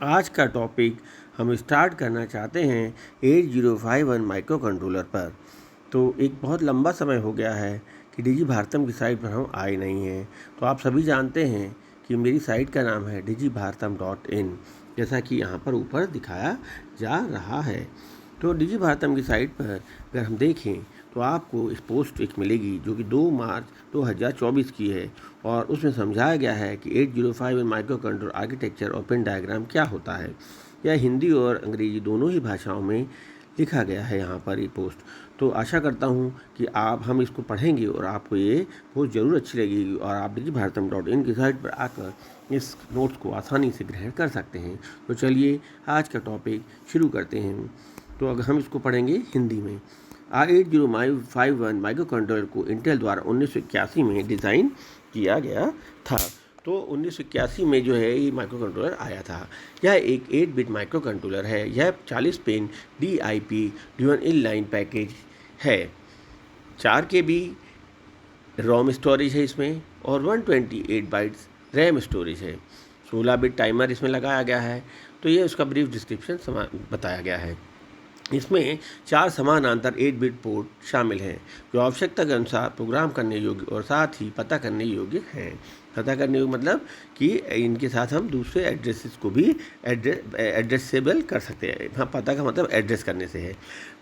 आज का टॉपिक हम स्टार्ट करना चाहते हैं 8051 माइक्रो कंट्रोलर पर। तो एक बहुत लंबा समय हो गया है कि डिजी भारतम की साइट पर हम आए नहीं हैं। तो आप सभी जानते हैं कि मेरी साइट का नाम है digibharatam.in, जैसा कि यहाँ पर ऊपर दिखाया जा रहा है। तो डिजी भारतम की साइट पर अगर हम देखें तो आपको इस पोस्ट एक मिलेगी जो कि 2 मार्च 2024 की है, और उसमें समझाया गया है कि 8051 माइक्रो कंट्रोलर आर्किटेक्चर और पिन डायग्राम क्या होता है। यह हिंदी और अंग्रेजी दोनों ही भाषाओं में लिखा गया है यहाँ पर ये पोस्ट। तो आशा करता हूँ कि हम इसको पढ़ेंगे और आपको ये पोस्ट ज़रूर अच्छी लगेगी और आप digibharatam.in की साइट पर आकर इस नोट्स को आसानी से ग्रहण कर सकते हैं। तो चलिए आज का टॉपिक शुरू करते हैं। तो अगर हम इसको पढ़ेंगे हिंदी में, 8051 माइक्रो कंट्रोलर को इंटेल द्वारा 1981 में डिज़ाइन किया गया था। तो 1981 में जो है ये माइक्रो कंट्रोलर आया था। यह एक 8 बिट माइक्रो कंट्रोलर है। यह 40 pin DIP dual inline package है। 4 KB रोम स्टोरेज है इसमें और 128 बाइट्स रैम स्टोरेज है। 16 बिट टाइमर इसमें लगाया गया है। तो ये उसका ब्रीफ डिस्क्रिप्शन बताया गया है। इसमें 4 समानांतर 8 बिट पोर्ट शामिल हैं जो आवश्यकता के अनुसार प्रोग्राम करने योग्य और साथ ही पता करने योग्य हैं। पता करने योग्य मतलब कि इनके साथ हम दूसरे एड्रेसेस को भी एड्रेसेबल कर सकते हैं। हाँ, पता का मतलब एड्रेस करने से है।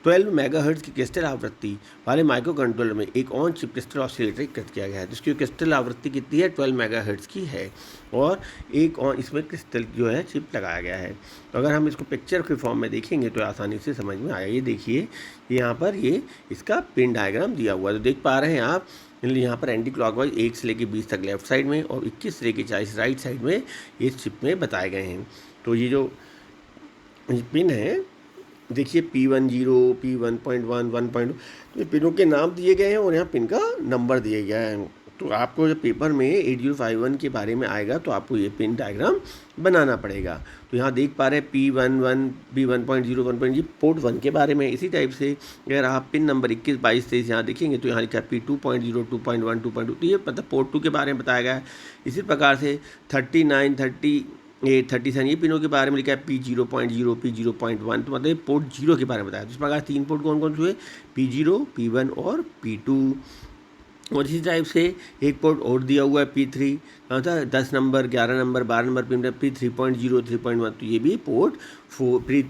12 मेगाहर्ट्ज़ की क्रिस्टल आवृत्ति वाले माइक्रो कंट्रोलर में एक ऑन चिप क्रिस्टल ऑसिलेटर कृत किया गया है, जिसकी क्रिस्टल आवृत्ति कितनी है, 12 मेगाहर्ट्ज़ की है, और एक ऑन इसमें क्रिस्टल जो है चिप लगाया गया है। तो अगर हम इसको पिक्चर के फॉर्म में देखेंगे तो आसानी से समझ में आया। ये देखिए यहाँ पर ये इसका पिन डायग्राम दिया हुआ है। तो देख पा रहे हैं आप, यहाँ पर एंटी क्लॉकवाइज 1 से लेकर 20 तक लेफ्ट साइड में और 21 से लेकर 40 राइट साइड में इस चिप में बताए गए हैं। तो ये जो पिन है देखिए P10, P1.1, 1.2, तो ये पिनों के नाम दिए गए हैं और यहाँ पिन का नंबर दिया गया है। तो आपको जब पेपर में 8051 के बारे में आएगा तो आपको ये पिन डायग्राम बनाना पड़ेगा। तो यहाँ देख पा रहे हैं P11, P1.0, 1.0 पोर्ट 1 के बारे में। इसी टाइप से अगर आप पिन नंबर 21, 22, 23 यहाँ देखेंगे तो यहाँ लिखा है P2.0, 2.1, 2.2, तो ये मतलब पोर्ट 2 के बारे में बताया गया है। इसी प्रकार से 39, 38, 37 ये पिनों के बारे में लिखा है P0.0, P0.1, तो मतलब पोर्ट 0 के बारे में बताया। तो इस प्रकार 3 पोर्ट कौन कौन से हुए, P0, P1 और P2। और इसी टाइप से एक पोर्ट और दिया हुआ है P3, कहाँ था, 10 number, 11 number, 12 number pin P3.0, 3.1, तो ये भी पोर्ट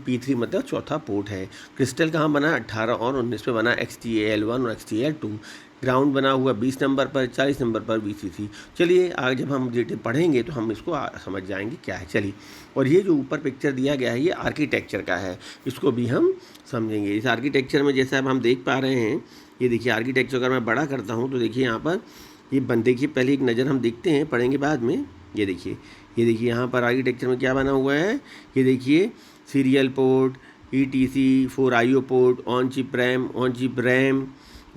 P3 मतलब चौथा पोर्ट है। क्रिस्टल कहाँ बना, 18 और 19 पे बना, XTAL1 और XTAL2। ग्राउंड बना हुआ 20 नंबर पर, 40 नंबर पर VCC। चलिए आगे जब हम डिटेल पढ़ेंगे तो हम इसको समझ जाएंगे क्या है। चलिए, और ये जो ऊपर पिक्चर दिया गया है ये आर्किटेक्चर का है, इसको भी हम समझेंगे। इस आर्किटेक्चर में जैसे अब हम देख पा रहे हैं, ये देखिए आर्किटेक्चर अगर मैं बड़ा करता हूँ तो देखिए यहाँ पर ये देखिए पहले एक नज़र हम देखते हैं, पढ़ेंगे बाद में। ये देखिए यहाँ पर आर्किटेक्चर में क्या बना हुआ है। ये देखिए serial port, ETC, 4 IO port, on chip RAM,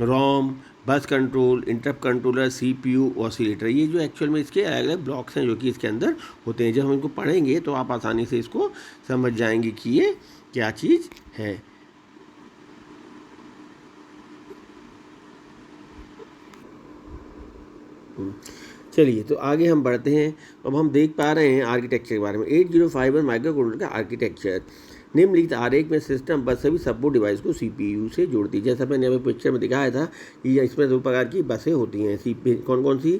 ROM, bus control, interrupt controller, CPU, oscillator. ये जो एक्चुअल में इसके अलग अलग ब्लॉक्स हैं जो कि इसके अंदर होते हैं। जब हम इनको पढ़ेंगे तो आप आसानी से इसको समझ जाएंगे कि ये क्या चीज़ है। चलिए तो आगे हम बढ़ते हैं। अब हम देख पा रहे हैं आर्किटेक्चर के बारे में। 8051 माइक्रो कंट्रोलर का आर्किटेक्चर निम्नलिखित आरेख में सिस्टम बस सभी सपोर्ट डिवाइस को CPU से जोड़ती है। जैसा मैंने अभी पिक्चर में दिखाया था कि इसमें 2 प्रकार की बसें होती हैं। कौन कौन सी,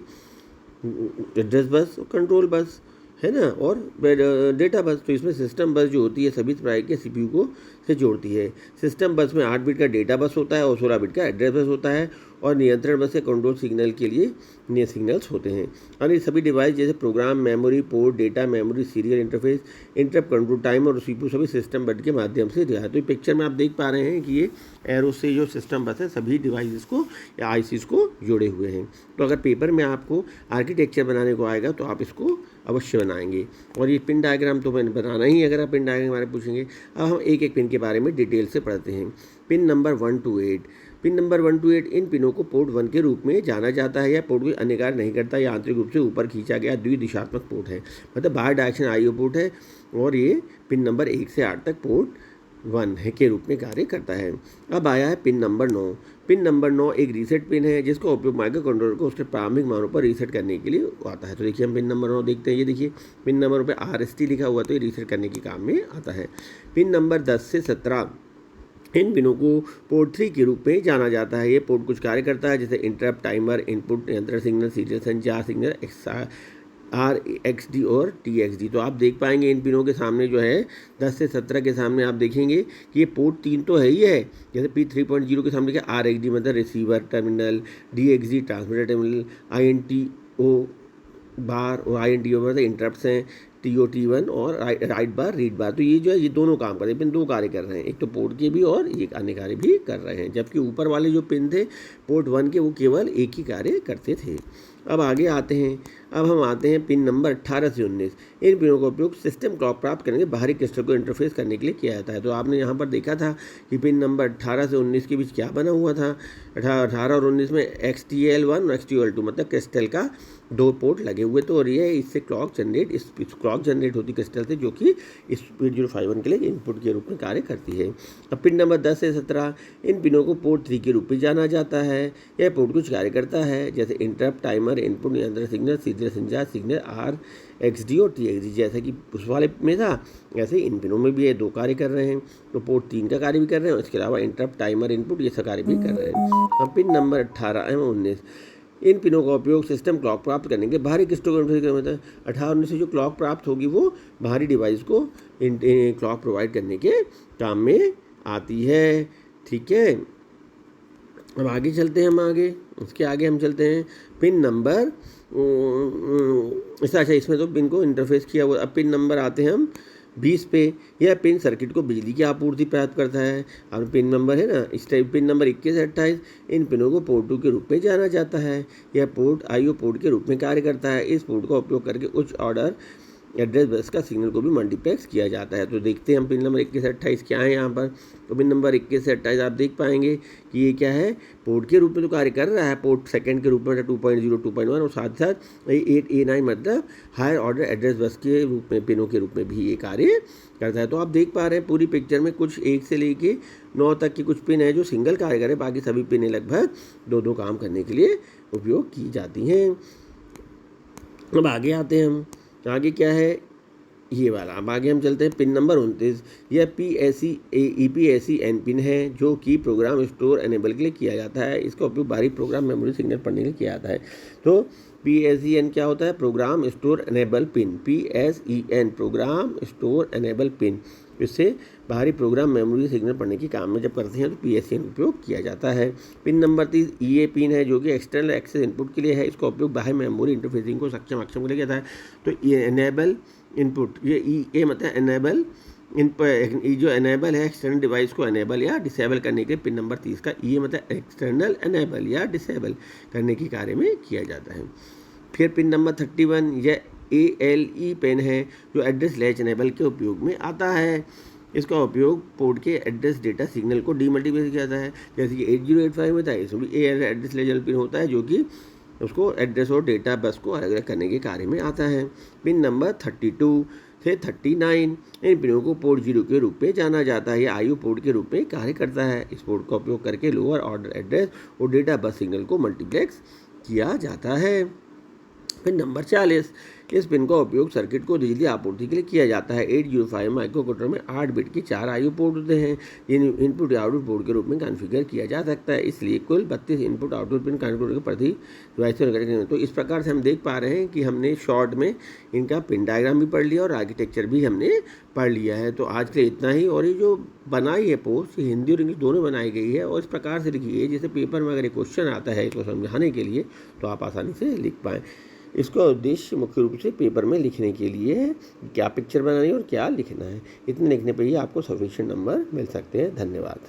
एड्रेस बस, कंट्रोल बस है ना, और डेटा बस। तो इसमें सिस्टम बस जो होती है सभी प्रकार के CPU को से जोड़ती है। सिस्टम बस में 8 बिट का डेटा बस होता है और 16 बिट का एड्रेस बस होता है, और नियंत्रण बस या कंट्रोल सिग्नल के लिए नए सिग्नल्स होते हैं। और ये सभी डिवाइस जैसे program memory, port, data memory, serial interface, interrupt control, timer और CPU सभी सिस्टम बस के माध्यम से दिया है। तो पिक्चर में आप देख पा रहे हैं कि ये एरो से जो सिस्टम बस है सभी डिवाइसेस को या ICs को जोड़े हुए हैं। तो अगर पेपर में आपको आर्किटेक्चर बनाने को आएगा तो आप इसको अवश्य बनाएंगे। और ये पिन डायग्राम तो मैंने बनाना ही, अगर आप पिन डायग्राम के बारे में पूछेंगे। अब हम एक एक पिन के बारे में डिटेल से पढ़ते हैं। Pin number 1 to 8। Pin number 1 to 8 इन पिनों को पोर्ट 1 के रूप में जाना जाता है। यह पोर्ट कोई अन्य कार्य नहीं करता। यह आंतरिक रूप से ऊपर खींचा गया द्विदिशात्मक पोर्ट है, मतलब बाहर डायरेक्शन IO पोर्ट है। और ये पिन नंबर 1 से 8 तक पोर्ट 1 है के रूप में कार्य करता है। अब आया है पिन नंबर 9। पिन नंबर 9 एक रीसेट पिन है जिसका उपयोग माइक्रो कंट्रोलर को उसके प्रारंभिक मानों पर रीसेट करने के लिए आता है। तो देखिए हम पिन नंबर 9 देखते हैं। ये देखिए पिन नंबर पे RST लिखा हुआ, तो ये रीसेट करने के काम में आता है। पिन नंबर 10 से 17 इन पिनों को पोर्ट 3 के रूप में जाना जाता है। ये पोर्ट कुछ कार्य करता है जैसे इंटरप्ट, टाइमर, इनपुट नियंत्रण सिग्नल, सीरियल संचार सिग्नल, RXD और TXD। तो आप देख पाएंगे इन पिनों के सामने जो है 10 से 17 के सामने आप देखेंगे कि ये पोर्ट 3 तो है ही है। जैसे P3.0 के सामने क्या RXD मतलब receiver terminal, DXD transmitter terminal, INTO बार और INTO मतलब इंटरप्ट्स हैं, TOT1 और राइट बार, रीड बार। तो ये जो है ये दोनों काम कर रहे हैं, पिन 2 कार्य कर रहे हैं, एक तो पोर्ट के भी और एक अन्य कार्य भी कर रहे हैं। जबकि ऊपर वाले जो पिन थे पोर्ट 1 के, वो केवल एक ही कार्य करते थे। अब आगे आते हैं। अब हम आते हैं पिन नंबर 18 से 19। इन पिनों का उपयोग सिस्टम क्लॉक प्राप्त करने के बाहरी क्रिस्टल को इंटरफेस करने के लिए किया जाता है। तो आपने यहाँ पर देखा था कि पिन नंबर 18 से 19 के बीच क्या बना हुआ था। 18 और 19 में XTL1 और XTL2 मतलब क्रिस्टल का 2 पोर्ट लगे हुए। तो और ये इससे क्लॉक जनरेट होती क्रिस्टल से, जो कि इस 8051 के लिए इनपुट के रूप में कार्य करती है। अब पिन नंबर 10 से 17 इन पिनों को पोर्ट 3 के रूप में जाना जाता है। यह पोर्ट कुछ कार्य करता है जैसे इंटरप्ट, टाइमर, इनपुट नियंत्रण सिग्नल, सीरियल संचार सिग्नल, RXD और TXD। जैसा कि उस वाले में था ऐसे इन पिनों में भी ये 2 कार्य कर रहे हैं। तो पोर्ट 3 का कार्य भी कर रहे हैं और इसके अलावा इंटरप्ट, टाइमर, इनपुट ये सब कार्य भी कर रहे हैं। अब पिन नंबर 18 एवं 19 इन पिनों का उपयोग सिस्टम क्लॉक प्राप्त करने के बाहरी क्रिस्टल को मतलब 18-19 से जो क्लॉक प्राप्त होगी वो बाहरी डिवाइस को क्लॉक प्रोवाइड करने के काम में आती है। ठीक है, अब आगे चलते हैं। इसके आगे हम चलते हैं पिन नंबर अच्छा इसमें तो पिन को इंटरफेस किया हुआ। अब पिन नंबर आते हैं हम 20 पे। यह पिन सर्किट को बिजली की आपूर्ति प्राप्त करता है। और पिन नंबर है ना, इस टाइप पिन नंबर 21 से 28 इन पिनों को पोर्ट 2 के रूप में जाना जाता है। यह पोर्ट IO पोर्ट के रूप में कार्य करता है। इस पोर्ट का उपयोग करके उच्च ऑर्डर एड्रेस बस का सिग्नल को भी मल्टीप्लेक्स किया जाता है। तो देखते हैं हम पिन नंबर 21 से 28 क्या है यहाँ पर। तो पिन नंबर 21 से 28 आप देख पाएंगे कि ये क्या है, पोर्ट के रूप में तो कार्य कर रहा है, पोर्ट सेकंड के रूप में 2.0, 2.1 और साथ साथ 8A9 मतलब हायर ऑर्डर एड्रेस बस के रूप में, पिनों के रूप में भी ये कार्य करता है। तो आप देख पा रहे हैं पूरी पिक्चर में कुछ 1 से लेके 9 तक की कुछ पिन है जो सिंगल कार्य करे, बाकी सभी पिनें लगभग 2-2 काम करने के लिए उपयोग की जाती हैं। अब आगे आते हैं हम। आगे क्या है ये वाला। अब आगे हम चलते हैं पिन नंबर 29। यह EPSEN पिन है जो कि प्रोग्राम स्टोर एनेबल के लिए किया जाता है। इसका उपयोग बाहरी प्रोग्राम मेमोरी सिग्नल पढ़ने के लिए किया जाता है। तो PSEN क्या होता है, program store enable pin. PSEN program store enable pin. इससे बाहरी प्रोग्राम मेमोरी सिग्नल पढ़ने के काम में जब करते हैं तो PSEN उपयोग किया जाता है। पिन नंबर 30 EA पिन है जो कि एक्सटर्नल एक्सेस इनपुट के लिए है। इसका उपयोग बाहरी मेमोरी इंटरफेसिंग को सक्षम के लिए किया जाता है। तो ये एनेबल इनपुट, ये EA मतलब एनेबल जो एनेबल है एक्सटर्नल डिवाइस को एनेबल या डिसेबल करने के लिए पिन नंबर 30 का EA मतलब एक्सटर्नल एनेबल या डिसेबल करने के कार्य में किया जाता है। फिर पिन नंबर 31 यह ALE पिन है जो एड्रेस लैच एनेबल के उपयोग में आता है। इसका उपयोग पोर्ट के एड्रेस डेटा सिग्नल को डीमल्टीप्लेक्स किया जाता है। जैसे कि 8085 में था, इसमें भी एड्रेस लैच पिन होता है जो कि उसको एड्रेस और डेटा बस को अलग अलग करने के कार्य में आता है। पिन नंबर 32 से 39 इन पिनों को पोर्ट 0 के रूप में जाना जाता है। यह IO पोर्ट के रूप में कार्य करता है। इस पोर्ट का उपयोग करके लोअर ऑर्डर एड्रेस और डेटा बस सिग्नल को मल्टीप्लेक्स किया जाता है। पिन नंबर 40 इस पिन का उपयोग सर्किट को बिजली आपूर्ति के लिए किया जाता है। 805 माइक्रोकंट्रोलर में 8 बिट के 4 IO पोर्ट होते हैं जिन्हें इनपुट या आउटपुट पोर्ट के रूप में कॉन्फ़िगर किया जा सकता है। इसलिए कुल 32 इनपुट आउटपुट पिन कंट्रोलर के प्रति डिवाइस से। तो इस प्रकार से हम देख पा रहे हैं कि हमने शॉर्ट में इनका पिन डायग्राम भी पढ़ लिया और आर्किटेक्चर भी हमने पढ़ लिया है। तो आज के लिए इतना ही। और ये जो बनाई है पोस्ट, ये हिंदी और इंग्लिश दोनों बनाई गई है और इस प्रकार से लिखी है जैसे पेपर में अगर एक क्वेश्चन आता है इसको समझाने के लिए तो आप आसानी से लिख पाएँ। इसका उद्देश्य मुख्य रूप से पेपर में लिखने के लिए है, क्या पिक्चर बनानी है और क्या लिखना है। इतने लिखने पर ही आपको सफिशिएंट नंबर मिल सकते हैं। धन्यवाद।